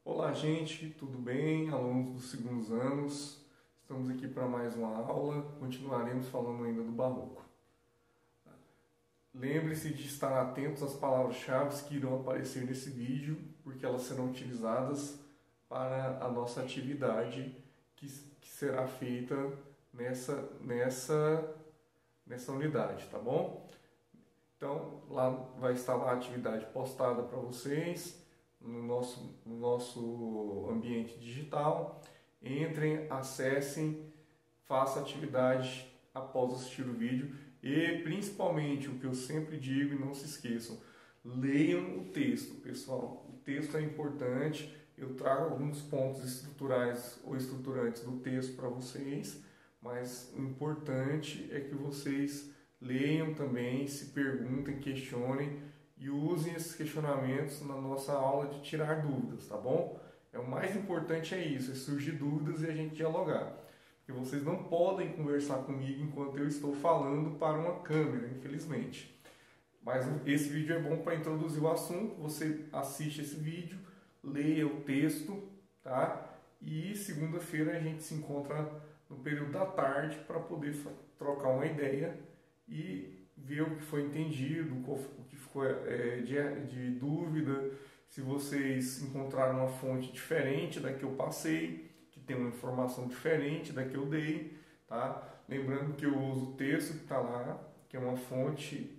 Olá, gente, tudo bem? Alunos dos segundos anos, estamos aqui para mais uma aula. Continuaremos falando ainda do Barroco. Lembre-se de estar atentos às palavras-chave que irão aparecer nesse vídeo, porque elas serão utilizadas para a nossa atividade que será feita nessa unidade, tá bom? Então, lá vai estar lá a atividade postada para vocês no nosso ambiente digital. Entrem, acessem, façam a atividade após assistir o vídeo e, principalmente, o que eu sempre digo e não se esqueçam, leiam o texto, pessoal. O texto é importante. Eu trago alguns pontos estruturais ou estruturantes do texto para vocês, mas o importante é que vocês leiam também, se perguntem, questionem e usem esses questionamentos na nossa aula de tirar dúvidas, tá bom? O mais importante é isso, é surgir dúvidas e a gente dialogar. Porque vocês não podem conversar comigo enquanto eu estou falando para uma câmera, infelizmente. Mas esse vídeo é bom para introduzir o assunto, você assiste esse vídeo, leia o texto, tá? E segunda-feira a gente se encontra no período da tarde para poder trocar uma ideia e ver o que foi entendido, o que ficou de dúvida, se vocês encontraram uma fonte diferente da que eu passei, que tem uma informação diferente da que eu dei, tá? Lembrando que eu uso o texto que está lá, que é uma fonte,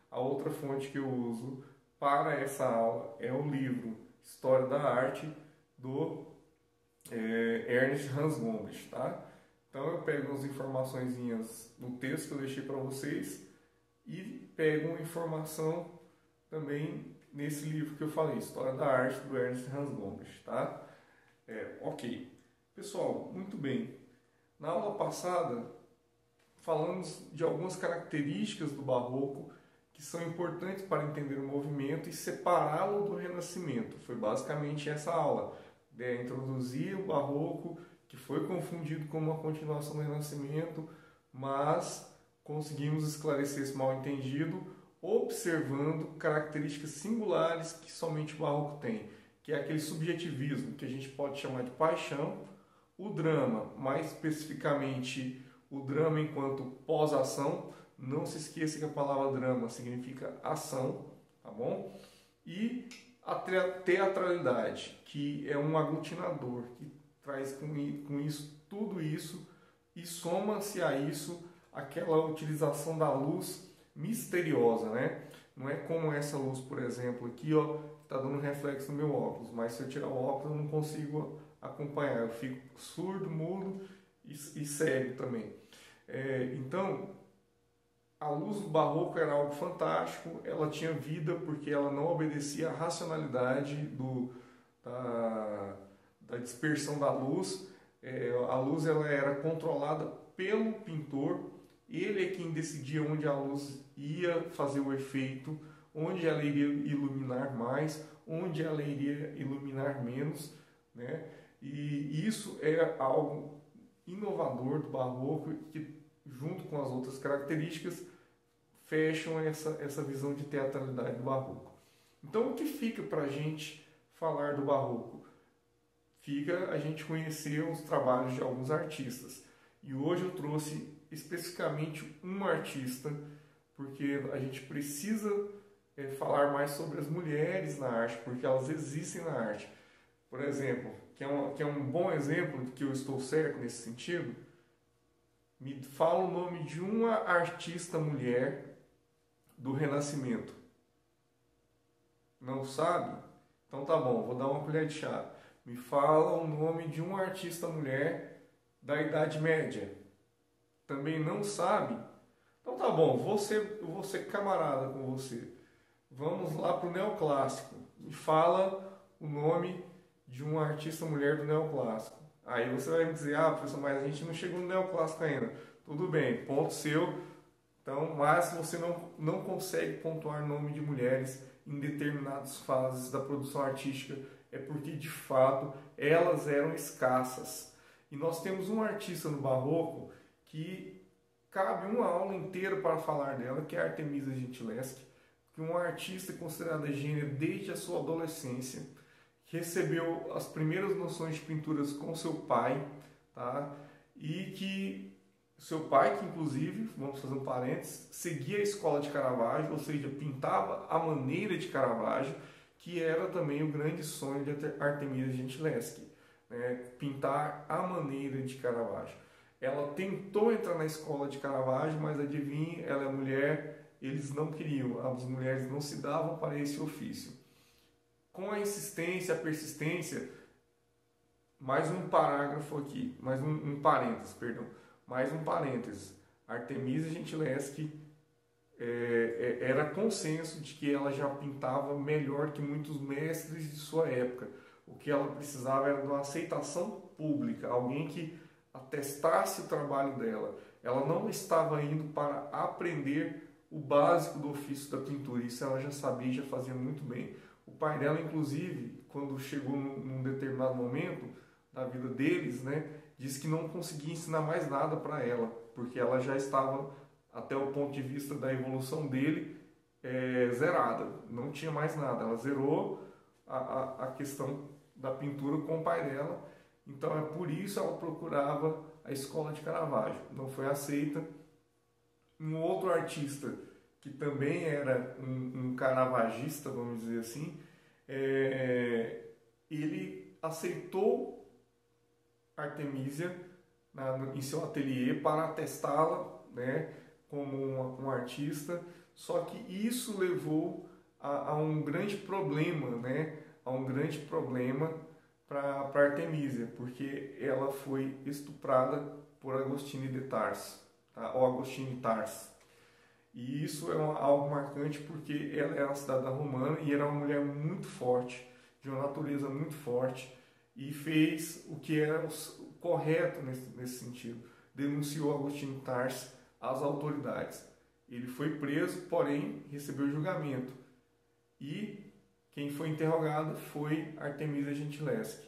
a outra fonte que eu uso para essa aula é o livro História da Arte do Ernest Hans Gombrich, tá? Então eu pego as informaçõezinhas do texto que eu deixei para vocês e pego uma informação também nesse livro que eu falei, História da Arte do Ernest Hans Gombrich, tá? Ok. Pessoal, muito bem. Na aula passada falamos de algumas características do Barroco que são importantes para entender o movimento e separá-lo do Renascimento. Foi basicamente essa aula, introduzir o Barroco, que foi confundido com uma continuação do Renascimento, mas conseguimos esclarecer esse mal-entendido observando características singulares que somente o Barroco tem, que é aquele subjetivismo que a gente pode chamar de paixão, o drama, mais especificamente o drama enquanto pós-ação. Não se esqueça que a palavra drama significa ação, tá bom? E a teatralidade, que é um aglutinador, que traz com isso tudo isso e soma-se a isso aquela utilização da luz misteriosa, né? Não é como essa luz, por exemplo, aqui, ó, está dando reflexo no meu óculos, mas se eu tirar o óculos eu não consigo acompanhar, eu fico surdo, mudo e cego também. Então, a luz do Barroco era algo fantástico, ela tinha vida porque ela não obedecia à racionalidade da dispersão da luz. A luz ela era controlada pelo pintor, ele é quem decidia onde a luz ia fazer o efeito, onde ela iria iluminar mais, onde ela iria iluminar menos, né? E isso é algo inovador do Barroco que, junto com as outras características, fecham essa visão de teatralidade do Barroco. Então, o que fica para a gente falar do Barroco? Fica a gente conhecer os trabalhos de alguns artistas. E hoje eu trouxe especificamente um artista, porque a gente precisa falar mais sobre as mulheres na arte, porque elas existem na arte. Por exemplo, que é um bom exemplo de que eu estou certo nesse sentido, me fala o nome de uma artista mulher do Renascimento. Não sabe? Então tá bom, vou dar uma colher de chá. Me fala o nome de uma artista mulher da Idade Média. Também não sabe? Então tá bom, eu vou ser camarada com você. Vamos lá para o Neoclássico. Me fala o nome de uma artista mulher do Neoclássico. Aí você vai me dizer, professor, mas a gente não chegou no Neoclássico ainda. Tudo bem, ponto seu. Então, mas você não consegue pontuar nome de mulheres em determinadas fases da produção artística, é porque de fato elas eram escassas. E nós temos um artista no Barroco que cabe uma aula inteira para falar dela, que é a Artemisia Gentileschi, que é uma artista considerada gênia desde a sua adolescência, recebeu as primeiras noções de pinturas com seu pai, tá? E que seu pai, que inclusive, vamos fazer um parênteses, seguia a escola de Caravaggio, ou seja, pintava a maneira de Caravaggio, que era também o grande sonho de Artemisia Gentileschi, né? Pintar a maneira de Caravaggio. Ela tentou entrar na escola de Caravaggio, mas adivinhe, ela é mulher, eles não queriam, as mulheres não se davam para esse ofício. Com a insistência, a persistência, mais um parágrafo aqui, mais um parênteses, perdão, mais um parênteses. Artemisia Gentileschi era consenso de que ela já pintava melhor que muitos mestres de sua época. O que ela precisava era de uma aceitação pública, alguém que atestasse o trabalho dela. Ela não estava indo para aprender o básico do ofício da pintura, isso ela já sabia e já fazia muito bem. O pai dela, inclusive, quando chegou num determinado momento da vida deles, né, disse que não conseguia ensinar mais nada para ela, porque ela já estava, até o ponto de vista da evolução dele, zerada, não tinha mais nada. Ela zerou a questão da pintura com o pai dela, então é por isso ela procurava a escola de Caravaggio. Não foi aceita. Um outro artista que também era um caravagista, vamos dizer assim, ele aceitou Artemisia em seu ateliê para atestá-la, né, como um artista, só que isso levou a um grande problema, né, a um grande problema para Artemisia, porque ela foi estuprada por Agostini de Tarso, tá? Ou Agostini Tarso. E isso é algo marcante porque ela era uma cidadã romana e era uma mulher muito forte, de uma natureza muito forte, e fez o que era o correto nesse sentido. Denunciou Agostini Tarso às autoridades. Ele foi preso, porém recebeu julgamento. E quem foi interrogado foi Artemisia Gentileschi.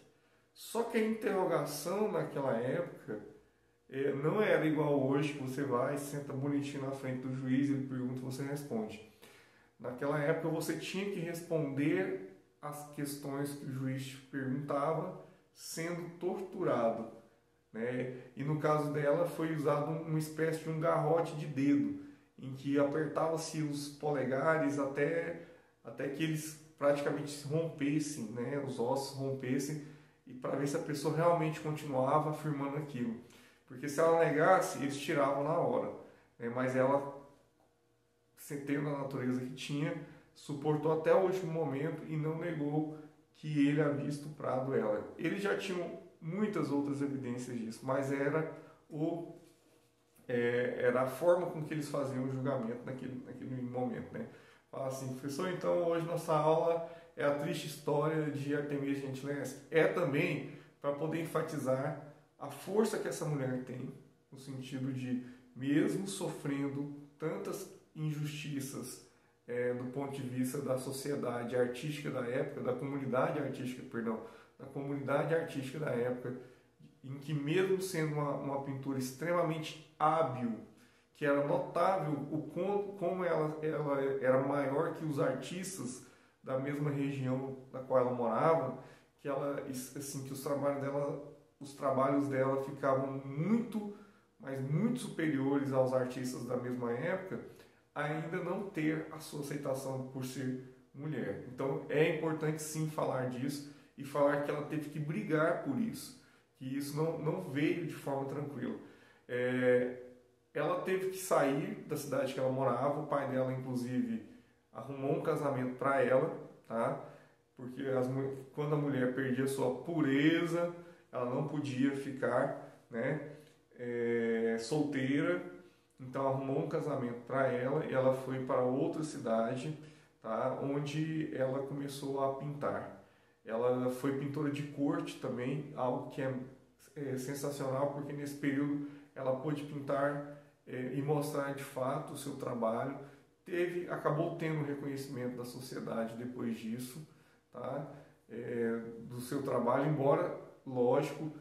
Só que a interrogação naquela época não era igual hoje, que você vai, senta bonitinho na frente do juiz, ele pergunta e você responde. Naquela época você tinha que responder as questões que o juiz te perguntava sendo torturado, né? E no caso dela foi usado uma espécie de um garrote de dedo, em que apertava-se os polegares até que eles praticamente se rompessem, né? Os ossos rompessem, e para ver se a pessoa realmente continuava afirmando aquilo. Porque se ela negasse, eles tiravam na hora, né? Mas ela, tendo a natureza que tinha, suportou até o último momento e não negou que ele havia estuprado ela. Eles já tinham muitas outras evidências disso, mas era a forma com que eles faziam o julgamento naquele momento, né? Fala assim, professor, então hoje nossa aula é a triste história de Artemisia Gentileschi. É também para poder enfatizar a força que essa mulher tem, no sentido de, mesmo sofrendo tantas injustiças do ponto de vista da sociedade artística da época, da comunidade artística da época, em que mesmo sendo uma pintura extremamente hábil, que era notável como ela era maior que os artistas da mesma região da qual ela morava, que os trabalhos dela ficavam muito, mas muito superiores aos artistas da mesma época, ainda não ter a sua aceitação por ser mulher. Então é importante sim falar disso e falar que ela teve que brigar por isso, que isso não veio de forma tranquila. Ela teve que sair da cidade que ela morava, o pai dela inclusive arrumou um casamento para ela, tá? Porque quando a mulher perdia sua pureza, ela não podia ficar, né, solteira, então arrumou um casamento para ela e ela foi para outra cidade, tá, onde ela começou a pintar. Ela foi pintora de corte também, algo que é sensacional, porque nesse período ela pôde pintar e mostrar de fato o seu trabalho. Acabou tendo reconhecimento da sociedade depois disso, tá? Do seu trabalho, embora, lógico,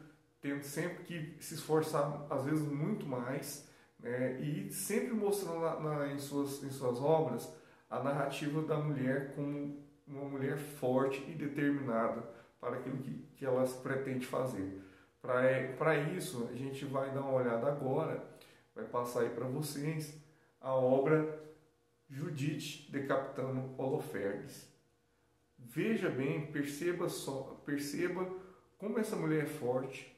tendo sempre que se esforçar, às vezes muito mais, né? E sempre mostrando em suas obras a narrativa da mulher como uma mulher forte e determinada para aquilo que ela pretende fazer. Para isso, a gente vai dar uma olhada agora, vai passar aí para vocês a obra Judite decapitando Holofernes. Veja bem, perceba como essa mulher é forte,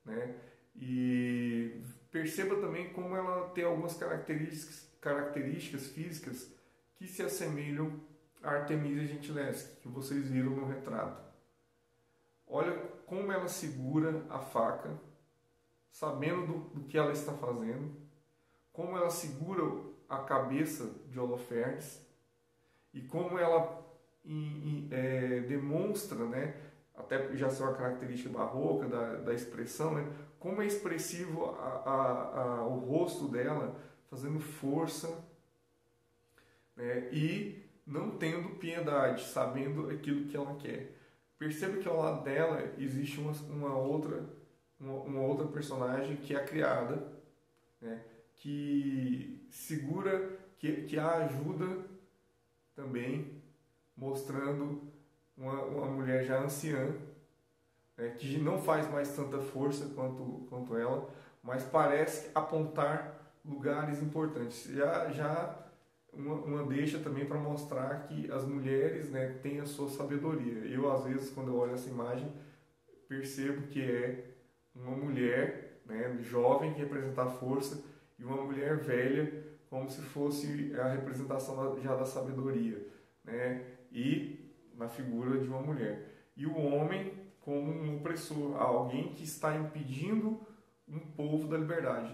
né? E perceba também como ela tem algumas características físicas que se assemelham a Artemisia Gentileschi, que vocês viram no retrato. Olha como ela segura a faca, sabendo do que ela está fazendo, como ela segura a cabeça de Holofernes e como ela demonstra, né, até já ser uma característica barroca da expressão, né, como é expressivo o rosto dela, fazendo força, né, e não tendo piedade, sabendo aquilo que ela quer. Perceba que ao lado dela existe uma outra personagem que é a criada, né, que segura, que a ajuda também, mostrando uma mulher já anciã, né, que não faz mais tanta força quanto ela, mas parece apontar lugares importantes. Já uma deixa também para mostrar que as mulheres, né, têm a sua sabedoria. Eu, às vezes, quando eu olho essa imagem, percebo que é uma mulher, né, jovem que representa a força e uma mulher velha como se fosse a representação já da sabedoria, né, e na figura de uma mulher. E o homem como um opressor, alguém que está impedindo um povo da liberdade.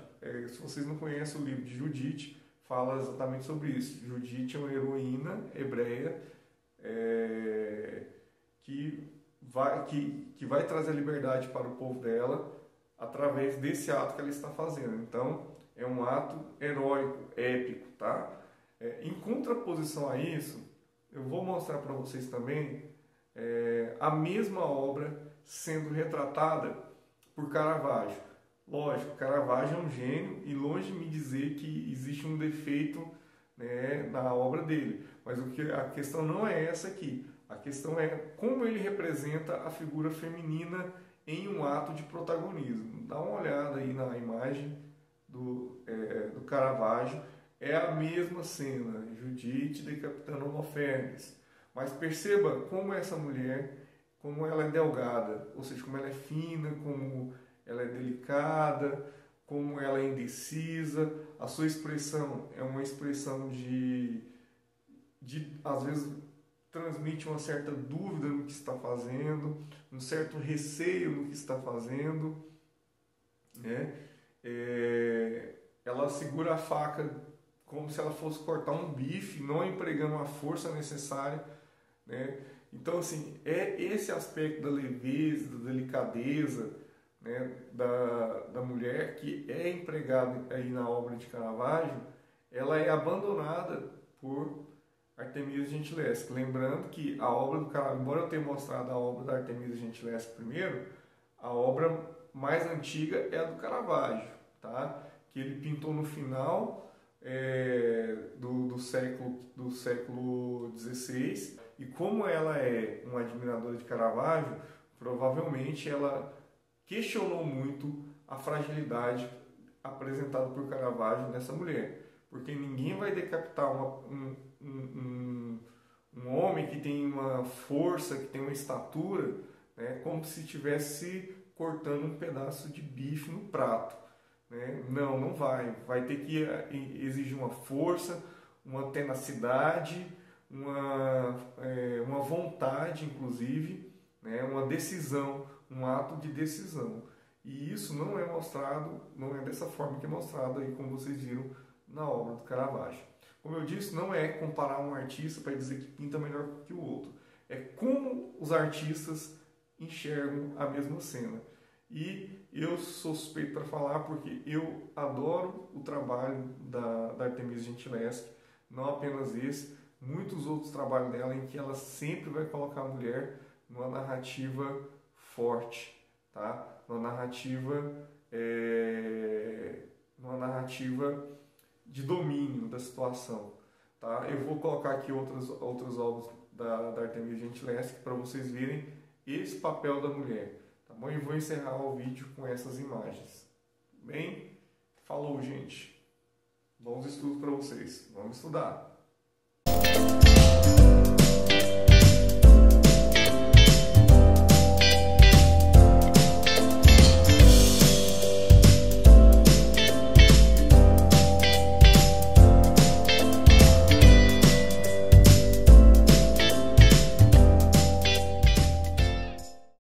Se vocês não conhecem o livro de Judite, fala exatamente sobre isso. Judite é uma heroína hebreia que vai trazer a liberdade para o povo dela através desse ato que ela está fazendo. Então, é um ato heróico, épico, tá? Em contraposição a isso, eu vou mostrar para vocês também a mesma obra sendo retratada por Caravaggio. Lógico, Caravaggio é um gênio e longe de me dizer que existe um defeito, né, na obra dele. Mas a questão não é essa aqui. A questão é como ele representa a figura feminina em um ato de protagonismo. Dá uma olhada aí na imagem do Caravaggio. É a mesma cena, Judite decapitando Holofernes. Mas perceba como essa mulher, como ela é delgada, ou seja, como ela é fina, como ela é delicada, como ela é indecisa. A sua expressão é uma expressão de às vezes, transmite uma certa dúvida no que está fazendo, um certo receio no que está fazendo, né? Ela segura a faca como se ela fosse cortar um bife, não empregando a força necessária, né? Então, assim, é esse aspecto da leveza, da delicadeza, né, da mulher que é empregado aí na obra de Caravaggio, ela é abandonada por Artemisia Gentileschi. Lembrando que a obra do Caravaggio, embora eu tenha mostrado a obra da Artemisia Gentileschi primeiro, a obra mais antiga é a do Caravaggio, tá? Que ele pintou no final do século XVI, e como ela é uma admiradora de Caravaggio, provavelmente ela questionou muito a fragilidade apresentada por Caravaggio nessa mulher, porque ninguém vai decapitar um homem que tem uma força, que tem uma estatura, né, como se estivesse cortando um pedaço de bife no prato, né? Não vai. Vai ter que exigir uma força, uma tenacidade, uma vontade, inclusive, né, uma decisão, um ato de decisão. E isso não é mostrado, não é dessa forma que é mostrado aí, como vocês viram na obra do Caravaggio. Como eu disse, não é comparar um artista para dizer que pinta melhor que o outro. É como os artistas enxergam a mesma cena. E eu sou suspeito para falar porque eu adoro o trabalho da Artemisia Gentileschi, não apenas esse, muitos outros trabalhos dela em que ela sempre vai colocar a mulher numa narrativa forte, tá? Numa narrativa de domínio da situação, tá? Eu vou colocar aqui outras obras da Artemisia Gentileschi para vocês verem esse papel da mulher. Tá bom? E vou encerrar o vídeo com essas imagens. Bem? Falou, gente. Bons estudos para vocês. Vamos estudar.